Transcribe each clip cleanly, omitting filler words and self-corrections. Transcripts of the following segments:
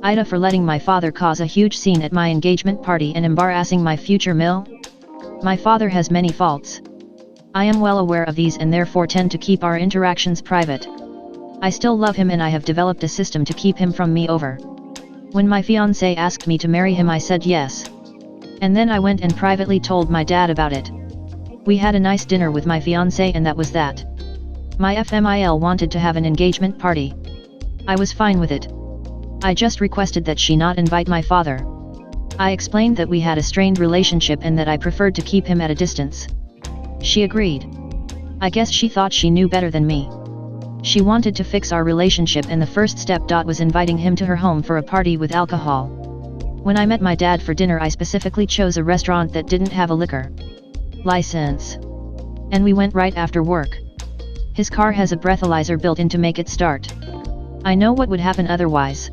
AITA for letting my father cause a huge scene at my engagement party and embarrassing my future mill? My father has many faults. I am well aware of these and therefore tend to keep our interactions private. I still love him and I have developed a system to keep him from me over. When my fiancé asked me to marry him I said yes. And then I went and privately told my dad about it. We had a nice dinner with my fiancé and that was that. My FMIL wanted to have an engagement party. I was fine with it. I just requested that she not invite my father. I explained that we had a strained relationship and that I preferred to keep him at a distance. She agreed. I guess she thought she knew better than me. She wanted to fix our relationship and the first step was inviting him to her home for a party with alcohol. When I met my dad for dinner I specifically chose a restaurant that didn't have a liquor license. And we went right after work. His car has a breathalyzer built in to make it start. I know what would happen otherwise.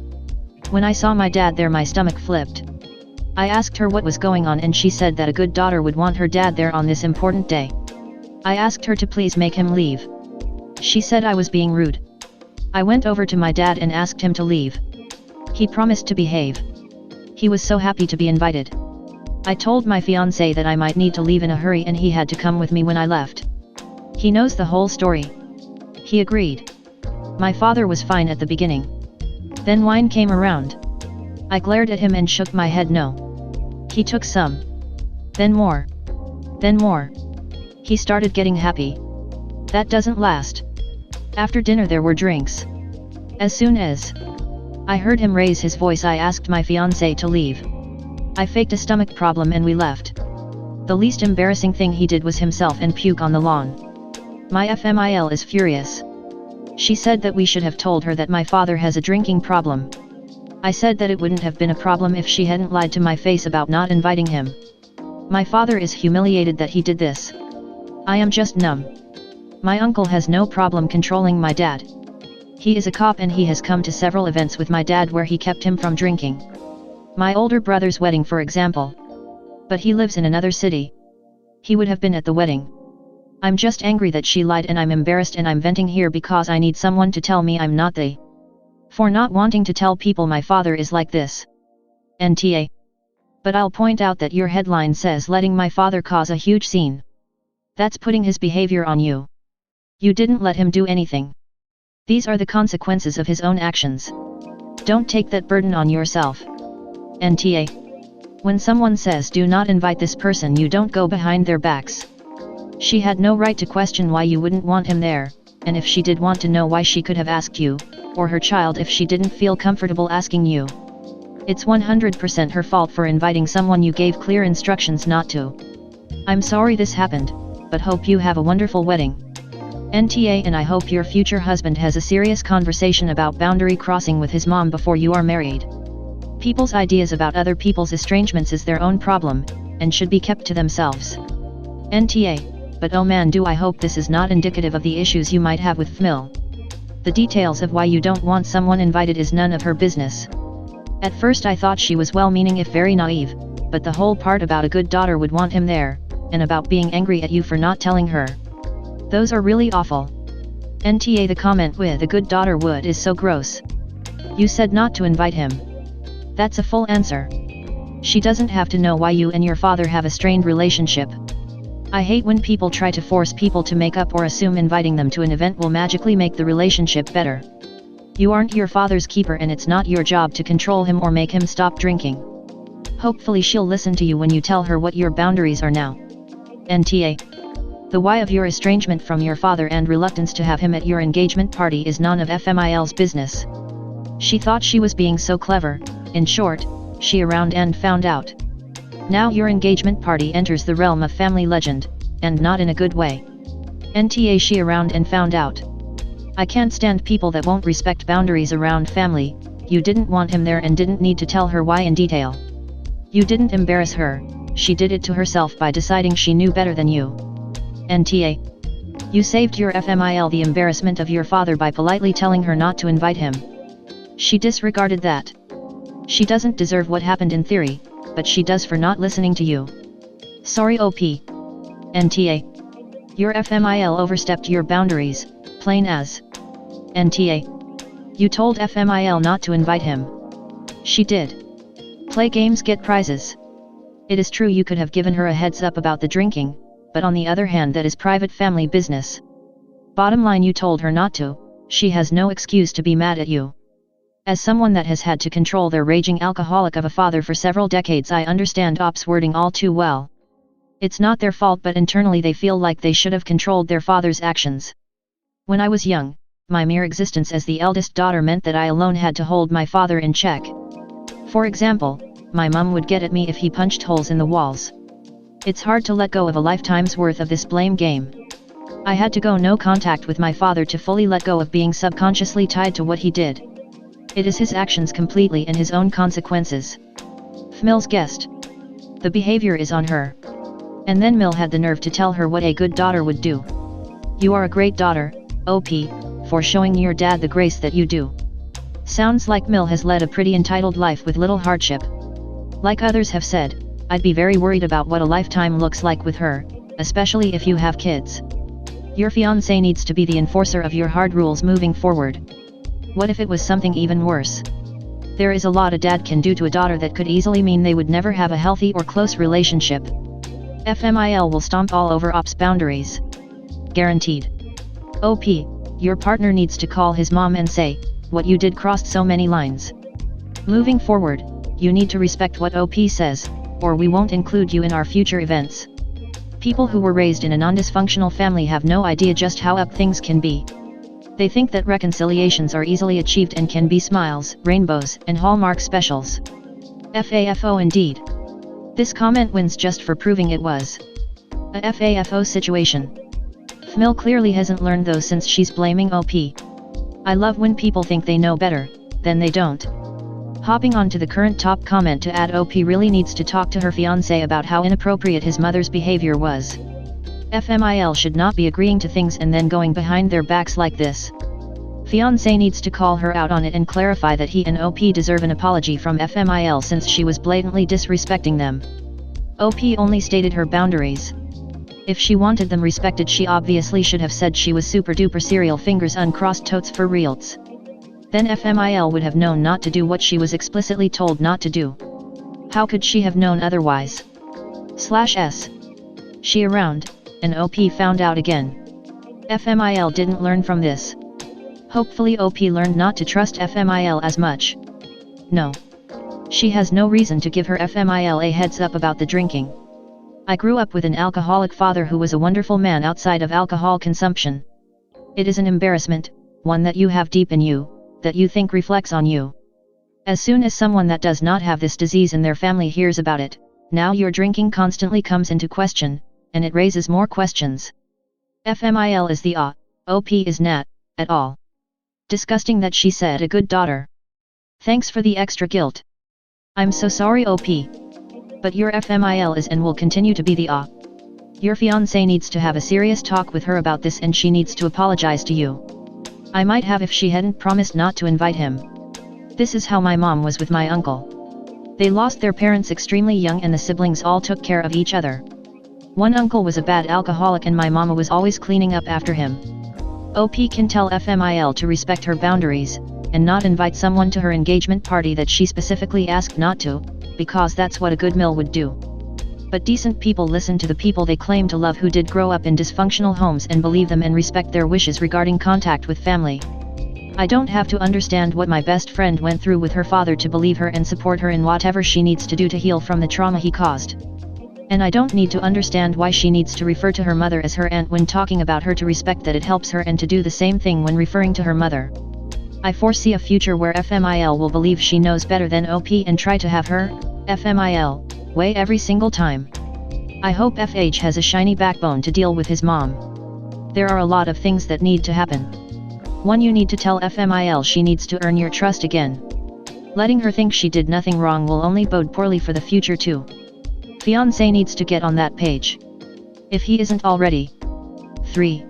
When I saw my dad there my stomach flipped. I asked her what was going on and she said that a good daughter would want her dad there on this important day. I asked her to please make him leave. She said I was being rude. I went over to my dad and asked him to leave. He promised to behave. He was so happy to be invited. I told my fiancé that I might need to leave in a hurry and he had to come with me when I left. He knows the whole story. He agreed. My father was fine at the beginning. Then wine came around. I glared at him and shook my head no. He took some. Then more. Then more. He started getting happy. That doesn't last. After dinner there were drinks. As soon as I heard him raise his voice I asked my fiancé to leave. I faked a stomach problem and we left. The least embarrassing thing he did was himself and puke on the lawn. My FMIL is furious. She said that we should have told her that my father has a drinking problem. I said that it wouldn't have been a problem if she hadn't lied to my face about not inviting him. My father is humiliated that he did this. I am just numb. My uncle has no problem controlling my dad. He is a cop and he has come to several events with my dad where he kept him from drinking. My older brother's wedding for example. But he lives in another city. He would have been at the wedding. I'm just angry that she lied and I'm embarrassed and I'm venting here because I need someone to tell me I'm not the for not wanting to tell people my father is like this. NTA. But I'll point out that your headline says letting my father cause a huge scene. That's putting his behavior on you. You didn't let him do anything. These are the consequences of his own actions. Don't take that burden on yourself. NTA. When someone says do not invite this person you don't go behind their backs. She had no right to question why you wouldn't want him there, and if she did want to know why she could have asked you, or her child if she didn't feel comfortable asking you. It's 100% her fault for inviting someone you gave clear instructions not to. I'm sorry this happened, but hope you have a wonderful wedding. NTA and I hope your future husband has a serious conversation about boundary crossing with his mom before you are married. People's ideas about other people's estrangements is their own problem, and should be kept to themselves. NTA. But oh man do I hope this is not indicative of the issues you might have with FMIL. The details of why you don't want someone invited is none of her business. At first I thought she was well-meaning if very naive, but the whole part about a good daughter would want him there, and about being angry at you for not telling her. Those are really awful. NTA the comment with a good daughter would is so gross. You said not to invite him. That's a full answer. She doesn't have to know why you and your father have a strained relationship. I hate when people try to force people to make up or assume inviting them to an event will magically make the relationship better. You aren't your father's keeper and it's not your job to control him or make him stop drinking. Hopefully she'll listen to you when you tell her what your boundaries are now. NTA. The why of your estrangement from your father and reluctance to have him at your engagement party is none of FMIL's business. She thought she was being so clever, in short, she around and found out. Now your engagement party enters the realm of family legend, and not in a good way. NTA she around and found out. I can't stand people that won't respect boundaries around family. You didn't want him there and didn't need to tell her why in detail. You didn't embarrass her, she did it to herself by deciding she knew better than you. NTA. You saved your FMIL the embarrassment of your father by politely telling her not to invite him. She disregarded that. She doesn't deserve what happened in theory, but she does for not listening to you. Sorry OP. NTA. Your FMIL overstepped your boundaries, plain as. NTA. You told FMIL not to invite him. She did. Play games, get prizes. It is true you could have given her a heads up about the drinking, but on the other hand that is private family business. Bottom line, you told her not to, she has no excuse to be mad at you. As someone that has had to control their raging alcoholic of a father for several decades, I understand Op's wording all too well. It's not their fault, but internally they feel like they should have controlled their father's actions. When I was young, my mere existence as the eldest daughter meant that I alone had to hold my father in check. For example, my mum would get at me if he punched holes in the walls. It's hard to let go of a lifetime's worth of this blame game. I had to go no contact with my father to fully let go of being subconsciously tied to what he did. It is his actions completely and his own consequences. Mills guessed. The behavior is on her. And then Mill had the nerve to tell her what a good daughter would do. You are a great daughter, OP, for showing your dad the grace that you do. Sounds like Mill has led a pretty entitled life with little hardship. Like others have said, I'd be very worried about what a lifetime looks like with her, especially if you have kids. Your fiancé needs to be the enforcer of your hard rules moving forward. What if it was something even worse? There is a lot a dad can do to a daughter that could easily mean they would never have a healthy or close relationship. FMIL will stomp all over Op's boundaries. Guaranteed. OP, your partner needs to call his mom and say, what you did crossed so many lines. Moving forward, you need to respect what OP says, or we won't include you in our future events. People who were raised in a non-dysfunctional family have no idea just how up things can be. They think that reconciliations are easily achieved and can be smiles, rainbows, and Hallmark specials. FAFO indeed. This comment wins just for proving it was a FAFO situation. FMIL clearly hasn't learned those since she's blaming OP. I love when people think they know better, then they don't. Hopping on to the current top comment to add, OP really needs to talk to her fiancé about how inappropriate his mother's behavior was. FMIL should not be agreeing to things and then going behind their backs like this. Fiancé needs to call her out on it and clarify that he and OP deserve an apology from FMIL since she was blatantly disrespecting them. OP only stated her boundaries. If she wanted them respected, she obviously should have said she was super duper serial fingers uncrossed totes for reals. Then FMIL would have known not to do what she was explicitly told not to do. How could she have known otherwise? /S. She around, and OP found out again. FMIL didn't learn from this. Hopefully OP learned not to trust FMIL as much. No. She has no reason to give her FMIL a heads up about the drinking. I grew up with an alcoholic father who was a wonderful man outside of alcohol consumption. It is an embarrassment, one that you have deep in you, that you think reflects on you. As soon as someone that does not have this disease in their family hears about it, now your drinking constantly comes into question, and it raises more questions. FMIL is the OP is not, at all. Disgusting that she said a good daughter. Thanks for the extra guilt. I'm so sorry OP. But your FMIL is and will continue to be the Your fiancé needs to have a serious talk with her about this and she needs to apologize to you. I might have if she hadn't promised not to invite him. This is how my mom was with my uncle. They lost their parents extremely young and the siblings all took care of each other. One uncle was a bad alcoholic and my mama was always cleaning up after him. OP can tell FMIL to respect her boundaries, and not invite someone to her engagement party that she specifically asked not to, because that's what a good mill would do. But decent people listen to the people they claim to love who did grow up in dysfunctional homes and believe them and respect their wishes regarding contact with family. I don't have to understand what my best friend went through with her father to believe her and support her in whatever she needs to do to heal from the trauma he caused. And I don't need to understand why she needs to refer to her mother as her aunt when talking about her to respect that it helps her and to do the same thing when referring to her mother. I foresee a future where FMIL will believe she knows better than OP and try to have her, FMIL, way every single time. I hope FH has a shiny backbone to deal with his mom. There are a lot of things that need to happen. 1. You need to tell FMIL she needs to earn your trust again. Letting her think she did nothing wrong will only bode poorly for the future too. Fiancé needs to get on that page. If he isn't already. 3.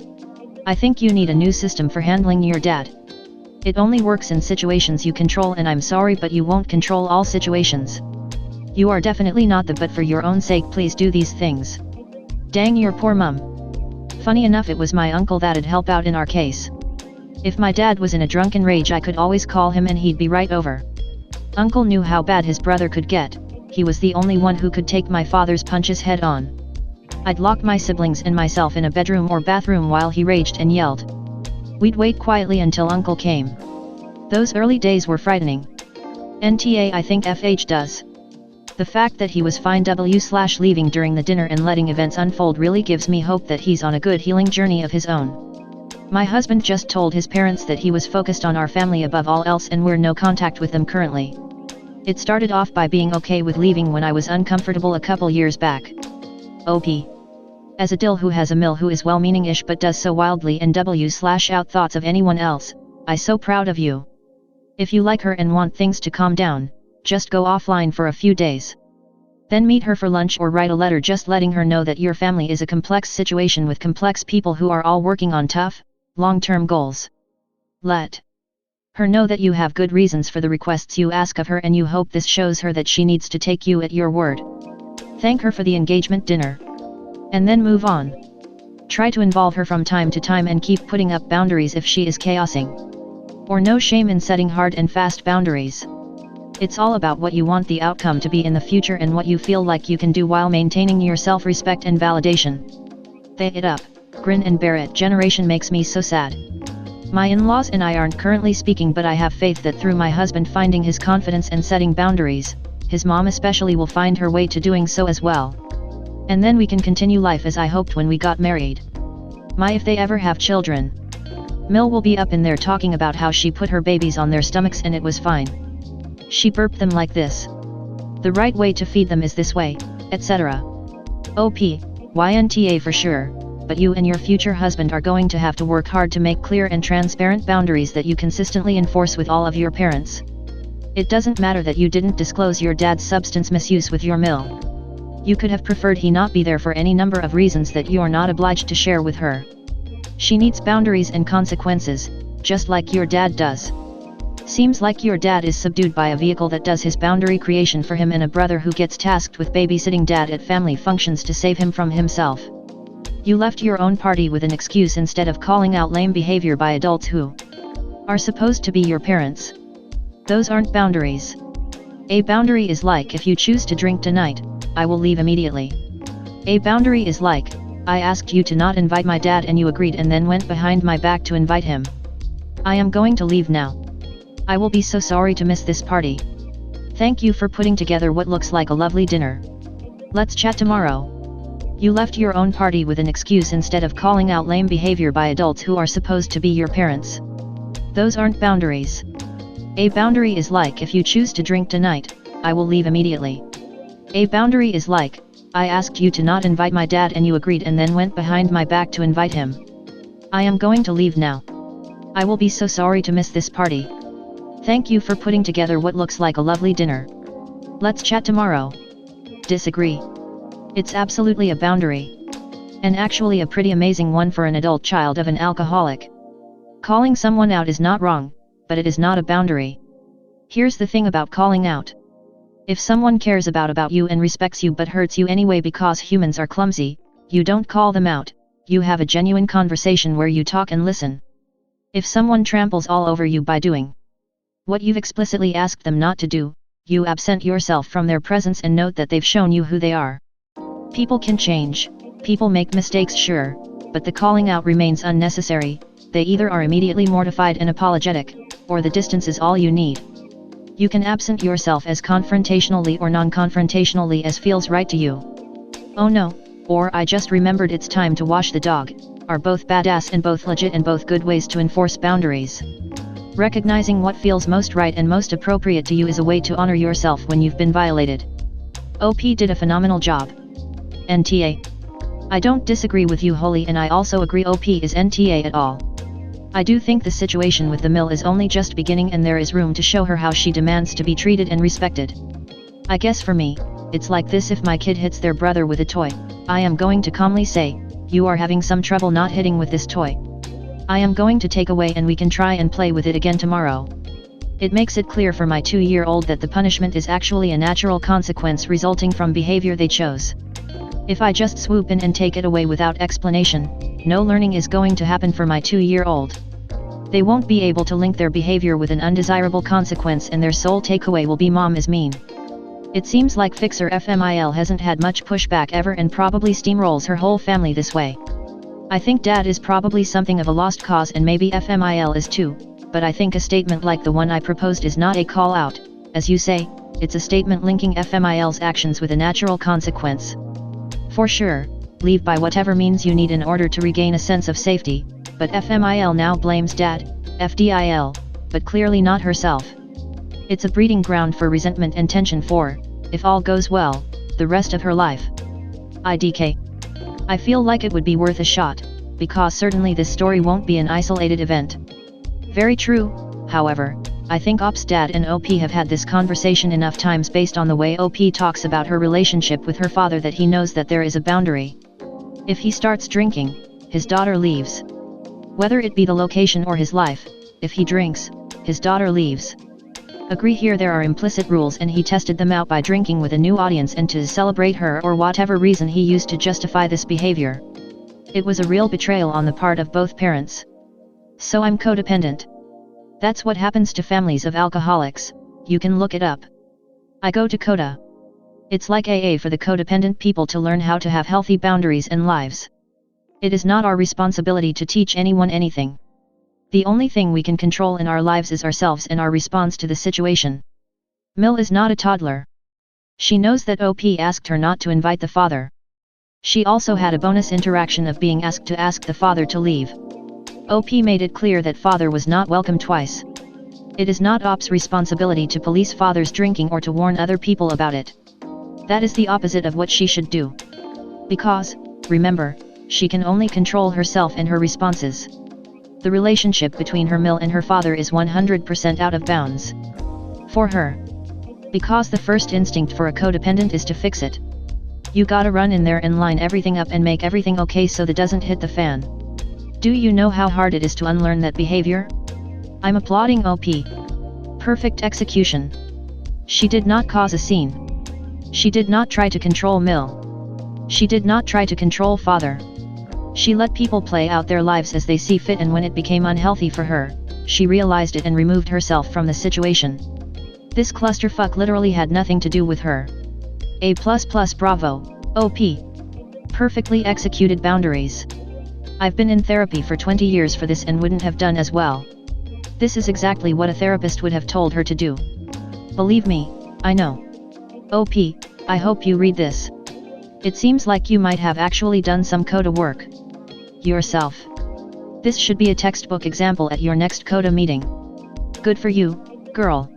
I think you need a new system for handling your dad. It only works in situations you control and I'm sorry but you won't control all situations. You are definitely not the but for your own sake please do these things. Dang your poor mum. Funny enough it was my uncle that'd help out in our case. If my dad was in a drunken rage I could always call him and he'd be right over. Uncle knew how bad his brother could get. He was the only one who could take my father's punches head on. I'd lock my siblings and myself in a bedroom or bathroom while he raged and yelled. We'd wait quietly until Uncle came. Those early days were frightening. NTA I think FH does. The fact that he was fine leaving during the dinner and letting events unfold really gives me hope that he's on a good healing journey of his own. My husband just told his parents that he was focused on our family above all else and we're no contact with them currently. It started off by being okay with leaving when I was uncomfortable a couple years back. OP. As a dill who has a mill who is well-meaning-ish but does so wildly and out thoughts of anyone else, I so proud of you. If you like her and want things to calm down, just go offline for a few days. Then meet her for lunch or write a letter just letting her know that your family is a complex situation with complex people who are all working on tough, long-term goals. Let her know that you have good reasons for the requests you ask of her and you hope this shows her that she needs to take you at your word. Thank her for the engagement dinner. And then move on. Try to involve her from time to time and keep putting up boundaries if she is chaosing. Or no shame in setting hard and fast boundaries. It's all about what you want the outcome to be in the future and what you feel like you can do while maintaining your self-respect and validation. They it up, grin and bear it generation makes me so sad. My in-laws and I aren't currently speaking, but I have faith that through my husband finding his confidence and setting boundaries, his mom especially will find her way to doing so as well. And then we can continue life as I hoped when we got married. My if they ever have children. Mill will be up in there talking about how she put her babies on their stomachs and it was fine. She burped them like this. The right way to feed them is this way, etc. OP, YNTA for sure, but you and your future husband are going to have to work hard to make clear and transparent boundaries that you consistently enforce with all of your parents. It doesn't matter that you didn't disclose your dad's substance misuse with your mill. You could have preferred he not be there for any number of reasons that you're not obliged to share with her. She needs boundaries and consequences, just like your dad does. Seems like your dad is subdued by a vehicle that does his boundary creation for him and a brother who gets tasked with babysitting dad at family functions to save him from himself. You left your own party with an excuse instead of calling out lame behavior by adults who are supposed to be your parents. Those aren't boundaries. A boundary is like if you choose to drink tonight, I will leave immediately. A boundary is like, I asked you to not invite my dad and you agreed and then went behind my back to invite him. I am going to leave now. I will be so sorry to miss this party. Thank you for putting together what looks like a lovely dinner. Let's chat tomorrow. You left your own party with an excuse instead of calling out lame behavior by adults who are supposed to be your parents. Those aren't boundaries. A boundary is like if you choose to drink tonight, I will leave immediately. A boundary is like, I asked you to not invite my dad and you agreed and then went behind my back to invite him. I am going to leave now. I will be so sorry to miss this party. Thank you for putting together what looks like a lovely dinner. Let's chat tomorrow. Disagree. It's absolutely a boundary. And actually a pretty amazing one for an adult child of an alcoholic. Calling someone out is not wrong, but it is not a boundary. Here's the thing about calling out. If someone cares about you and respects you but hurts you anyway because humans are clumsy, you don't call them out, you have a genuine conversation where you talk and listen. If someone tramples all over you by doing what you've explicitly asked them not to do, you absent yourself from their presence and note that they've shown you who they are. People can change, people make mistakes sure, but the calling out remains unnecessary. They either are immediately mortified and apologetic, or the distance is all you need. You can absent yourself as confrontationally or non-confrontationally as feels right to you. Oh no, or I just remembered it's time to wash the dog, are both badass and both legit and both good ways to enforce boundaries. Recognizing what feels most right and most appropriate to you is a way to honor yourself when you've been violated. OP did a phenomenal job. NTA. I don't disagree with you wholly and I also agree OP is NTA at all. I do think the situation with the mill is only just beginning and there is room to show her how she demands to be treated and respected. I guess for me, it's like this: if my kid hits their brother with a toy, I am going to calmly say, you are having some trouble not hitting with this toy. I am going to take away and we can try and play with it again tomorrow. It makes it clear for my 2-year-old that the punishment is actually a natural consequence resulting from behavior they chose. If I just swoop in and take it away without explanation, no learning is going to happen for my 2-year-old. They won't be able to link their behavior with an undesirable consequence, and their sole takeaway will be mom is mean. It seems like Fixer FMIL hasn't had much pushback ever and probably steamrolls her whole family this way. I think dad is probably something of a lost cause, and maybe FMIL is too, but I think a statement like the one I proposed is not a call out, as you say, it's a statement linking FMIL's actions with a natural consequence. For sure, leave by whatever means you need in order to regain a sense of safety, but FMIL now blames dad, FDIL, but clearly not herself. It's a breeding ground for resentment and tension for, if all goes well, the rest of her life. IDK. I feel like it would be worth a shot, because certainly this story won't be an isolated event. Very true, however, I think Op's dad and OP have had this conversation enough times based on the way OP talks about her relationship with her father that he knows that there is a boundary. If he starts drinking, his daughter leaves. Whether it be the location or his life, if he drinks, his daughter leaves. Agree here there are implicit rules, and he tested them out by drinking with a new audience and to celebrate her or whatever reason he used to justify this behavior. It was a real betrayal on the part of both parents. So I'm codependent. That's what happens to families of alcoholics, you can look it up. I go to Coda. It's like AA for the codependent people to learn how to have healthy boundaries and lives. It is not our responsibility to teach anyone anything. The only thing we can control in our lives is ourselves and our response to the situation. Mill is not a toddler. She knows that OP asked her not to invite the father. She also had a bonus interaction of being asked to ask the father to leave. OP made it clear that father was not welcome twice. It is not OP's responsibility to police father's drinking or to warn other people about it. That is the opposite of what she should do. Because, remember, she can only control herself and her responses. The relationship between her Mill and her father is 100% out of bounds. For her. Because the first instinct for a codependent is to fix it. You gotta run in there and line everything up and make everything okay so that doesn't hit the fan. Do you know how hard it is to unlearn that behavior? I'm applauding OP. Perfect execution. She did not cause a scene. She did not try to control Mill. She did not try to control father. She let people play out their lives as they see fit, and when it became unhealthy for her, she realized it and removed herself from the situation. This clusterfuck literally had nothing to do with her. A++ bravo, OP. Perfectly executed boundaries. I've been in therapy for 20 years for this and wouldn't have done as well. This is exactly what a therapist would have told her to do. Believe me, I know. OP, I hope you read this. It seems like you might have actually done some Coda work. Yourself. This should be a textbook example at your next Coda meeting. Good for you, girl.